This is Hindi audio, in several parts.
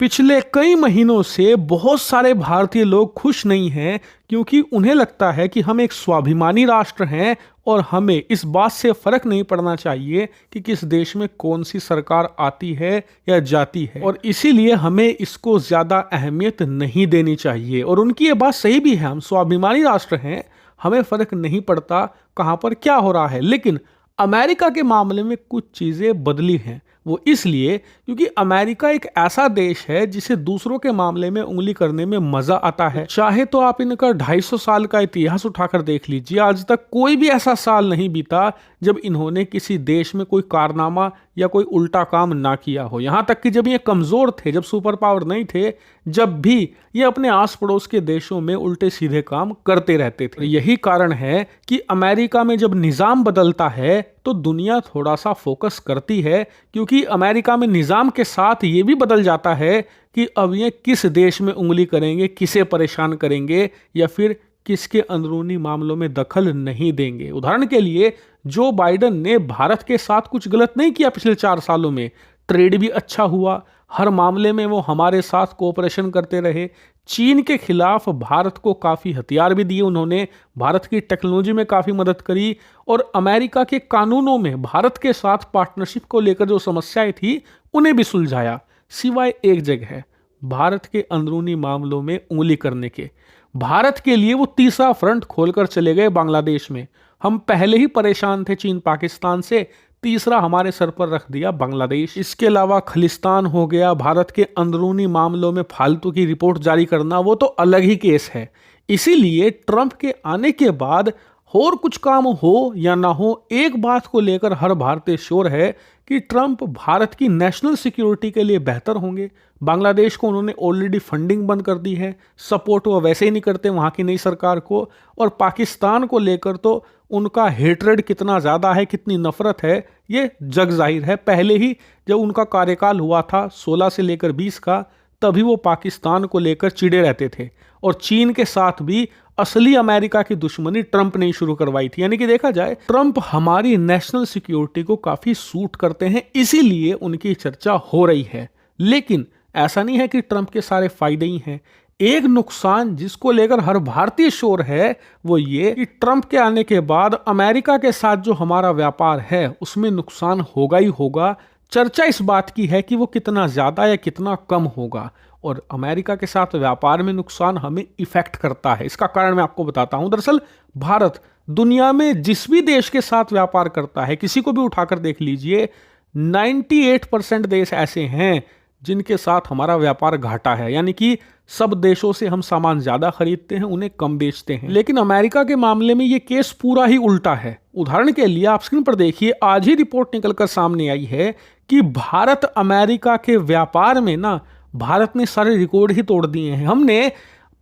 पिछले कई महीनों से बहुत सारे भारतीय लोग खुश नहीं हैं क्योंकि उन्हें लगता है कि हम एक स्वाभिमानी राष्ट्र हैं और हमें इस बात से फर्क नहीं पड़ना चाहिए कि किस देश में कौन सी सरकार आती है या जाती है, और इसीलिए हमें इसको ज्यादा अहमियत नहीं देनी चाहिए। और उनकी ये बात सही भी है, हम स्वाभिमानी राष्ट्र हैं, हमें फर्क नहीं पड़ता कहां पर क्या हो रहा है। लेकिन अमेरिका के मामले में कुछ चीजें बदली हैं। वो इसलिए क्योंकि अमेरिका एक ऐसा देश है जिसे दूसरों के मामले में उंगली करने में मजा आता है। चाहे तो आप इनका 250 साल का इतिहास उठाकर देख लीजिए, आज तक कोई भी ऐसा साल नहीं बीता जब इन्होंने किसी देश में कोई कारनामा या कोई उल्टा काम ना किया हो। यहां तक कि जब ये कमजोर थे, जब सुपर पावर नहीं थे, जब भी ये अपने आस पड़ोस के देशों में उल्टे सीधे काम करते रहते थे। यही कारण है कि अमेरिका में जब निजाम बदलता है तो दुनिया थोड़ा सा फोकस करती है, क्योंकि अमेरिका में निजाम के साथ ये भी बदल जाता है कि अब ये किस देश में उंगली करेंगे, किसे परेशान करेंगे, या फिर किसके अंदरूनी मामलों में दखल नहीं देंगे। उदाहरण के लिए जो बाइडन ने भारत के साथ कुछ गलत नहीं किया पिछले 4 सालों में, ट्रेड भी अच्छा हुआ, हर मामले में वो हमारे साथ कोऑपरेशन करते रहे, चीन के खिलाफ भारत को काफ़ी हथियार भी दिए उन्होंने, भारत की टेक्नोलॉजी में काफ़ी मदद करी, और अमेरिका के कानूनों में भारत के साथ पार्टनरशिप को लेकर जो समस्याएं थी उन्हें भी सुलझाया। सिवाय एक जगह, भारत के अंदरूनी मामलों में उंगली करने के। भारत के लिए वो तीसरा फ्रंट खोलकर चले गए बांग्लादेश में। हम पहले ही परेशान थे चीन पाकिस्तान से, तीसरा हमारे सर पर रख दिया बांग्लादेश। इसके अलावा खलिस्तान हो गया, भारत के अंदरूनी मामलों में फालतू की रिपोर्ट जारी करना, वो तो अलग ही केस है। इसीलिए ट्रंप के आने के बाद और कुछ काम हो या ना हो, एक बात को लेकर हर भारतीय श्योर है कि ट्रंप भारत की नेशनल सिक्योरिटी के लिए बेहतर होंगे। बांग्लादेश को उन्होंने ऑलरेडी फंडिंग बंद कर दी है, सपोर्ट वो वैसे ही नहीं करते वहाँ की नई सरकार को, और पाकिस्तान को लेकर तो उनका हेट्रेड कितना ज़्यादा है, कितनी नफरत है, ये जग जाहिर है। पहले ही जब उनका कार्यकाल हुआ था 16 से लेकर 20 का, तभी वो पाकिस्तान को लेकर चिढ़े रहते थे, और चीन के साथ भी असली अमेरिका की दुश्मनी ट्रंप ने शुरू करवाई थी। यानी कि देखा जाए, ट्रंप हमारी नेशनल सिक्योरिटी को काफी सूट करते हैं, इसीलिए उनकी चर्चा हो रही है। लेकिन ऐसा नहीं है कि ट्रंप के सारे फायदे ही हैं। एक नुकसान जिसको लेकर हर भारतीय श्योर है वो ये कि ट्रंप के आने के बाद अमेरिका के साथ जो हमारा व्यापार है उसमें नुकसान होगा ही होगा। चर्चा इस बात की है कि वो कितना ज्यादा या कितना कम होगा, और अमेरिका के साथ व्यापार में नुकसान हमें इफेक्ट करता है। इसका कारण मैं आपको बताता हूं। दरअसल भारत दुनिया में जिस भी देश के साथ व्यापार करता है, किसी को भी उठाकर देख लीजिए, 98% देश ऐसे हैं जिनके साथ हमारा व्यापार घाटा है। यानी कि सब देशों से हम सामान ज्यादा खरीदते हैं, उन्हें कम बेचते हैं। लेकिन अमेरिका के मामले में ये केस पूरा ही उल्टा है। उदाहरण के लिए आप स्क्रीन पर देखिए, आज ही रिपोर्ट निकलकर सामने आई है कि भारत अमेरिका के व्यापार में ना, भारत ने सारे रिकॉर्ड ही तोड़ दिए हैं। हमने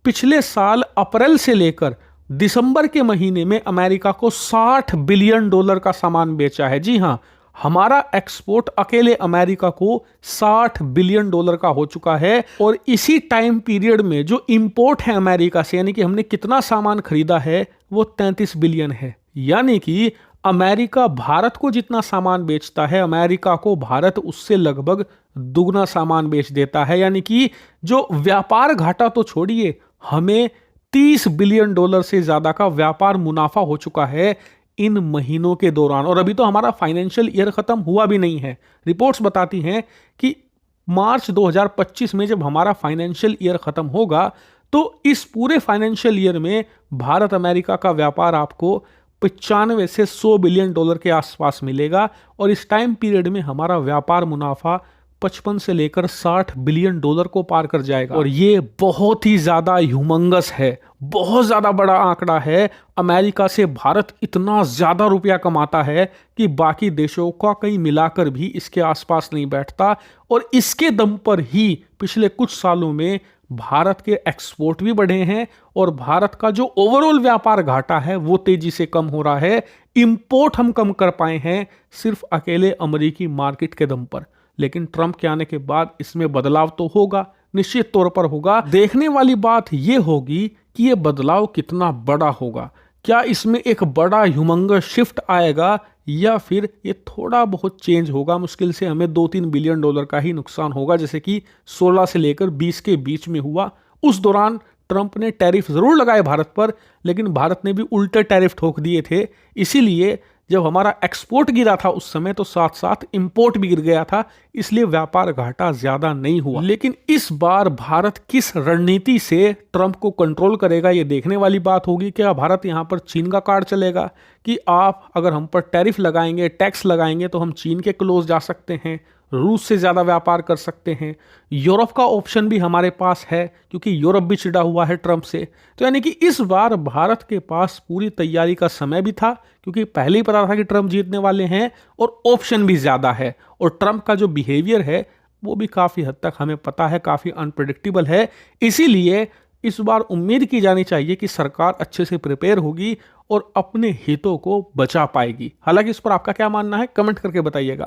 पिछले साल अप्रैल से लेकर दिसंबर के महीने में अमेरिका को $60 बिलियन का सामान बेचा है। जी हां, हमारा एक्सपोर्ट अकेले अमेरिका को $60 बिलियन का हो चुका है। और इसी टाइम पीरियड में जो इंपोर्ट है अमेरिका से, यानी कि हमने कितना सामान खरीदा है, वो 33 बिलियन है। यानी कि अमेरिका भारत को जितना सामान बेचता है, अमेरिका को भारत उससे लगभग दुगना सामान बेच देता है। यानी कि जो व्यापार घाटा तो छोड़िए, हमें $30 बिलियन से ज्यादा का व्यापार मुनाफा हो चुका है इन महीनों के दौरान। और अभी तो हमारा फाइनेंशियल ईयर खत्म हुआ भी नहीं है। रिपोर्ट्स बताती हैं कि मार्च 2025 में जब हमारा फाइनेंशियल ईयर खत्म होगा तो इस पूरे फाइनेंशियल ईयर में भारत अमेरिका का व्यापार आपको 95 से $100 बिलियन के आसपास मिलेगा, और इस टाइम पीरियड में हमारा व्यापार मुनाफा 55 से लेकर $60 बिलियन को पार कर जाएगा। और ये बहुत ही ज्यादा ह्यूमंगस है, बहुत ज्यादा बड़ा आंकड़ा है। अमेरिका से भारत इतना ज्यादा रुपया कमाता है कि बाकी देशों का कहीं मिलाकर भी इसके आसपास नहीं बैठता। और इसके दम पर ही पिछले कुछ सालों में भारत के एक्सपोर्ट भी बढ़े हैं, और भारत का जो ओवरऑल व्यापार घाटा है वो तेजी से कम हो रहा है। इंपोर्ट हम कम कर पाए हैं सिर्फ अकेले अमेरिकी मार्केट के दम पर। लेकिन ट्रंप के आने के बाद इसमें बदलाव तो होगा, निश्चित तौर पर होगा। देखने वाली बात यह होगी कि यह बदलाव कितना बड़ा होगा। क्या इसमें एक बड़ा ह्यूमंगस शिफ्ट आएगा, या फिर ये थोड़ा बहुत चेंज होगा, मुश्किल से हमें 2-3 बिलियन डॉलर का ही नुकसान होगा, जैसे कि 16 से लेकर 20 के बीच में हुआ। उस दौरान ट्रंप ने टैरिफ जरूर लगाए भारत पर, लेकिन भारत ने भी उल्टे टैरिफ ठोक दिए थे। इसीलिए जब हमारा एक्सपोर्ट गिरा था उस समय, तो साथ साथ इंपोर्ट भी गिर गया था, इसलिए व्यापार घाटा ज्यादा नहीं हुआ। लेकिन इस बार भारत किस रणनीति से ट्रंप को कंट्रोल करेगा, ये देखने वाली बात होगी। क्या भारत यहाँ पर चीन का कार्ड चलेगा कि आप अगर हम पर टैरिफ लगाएंगे, टैक्स लगाएंगे, तो हम चीन के क्लोज जा सकते हैं, रूस से ज़्यादा व्यापार कर सकते हैं। यूरोप का ऑप्शन भी हमारे पास है, क्योंकि यूरोप भी चिढ़ा हुआ है ट्रंप से। तो यानी कि इस बार भारत के पास पूरी तैयारी का समय भी था, क्योंकि पहले ही पता था कि ट्रंप जीतने वाले हैं, और ऑप्शन भी ज़्यादा है। और ट्रंप का जो बिहेवियर है वो भी काफ़ी हद तक हमें पता है, काफ़ी अनप्रिडिक्टेबल है। इसीलिए इस बार उम्मीद की जानी चाहिए कि सरकार अच्छे से प्रिपेयर होगी और अपने हितों को बचा पाएगी। हालांकि इस पर आपका क्या मानना है, कमेंट करके बताइएगा।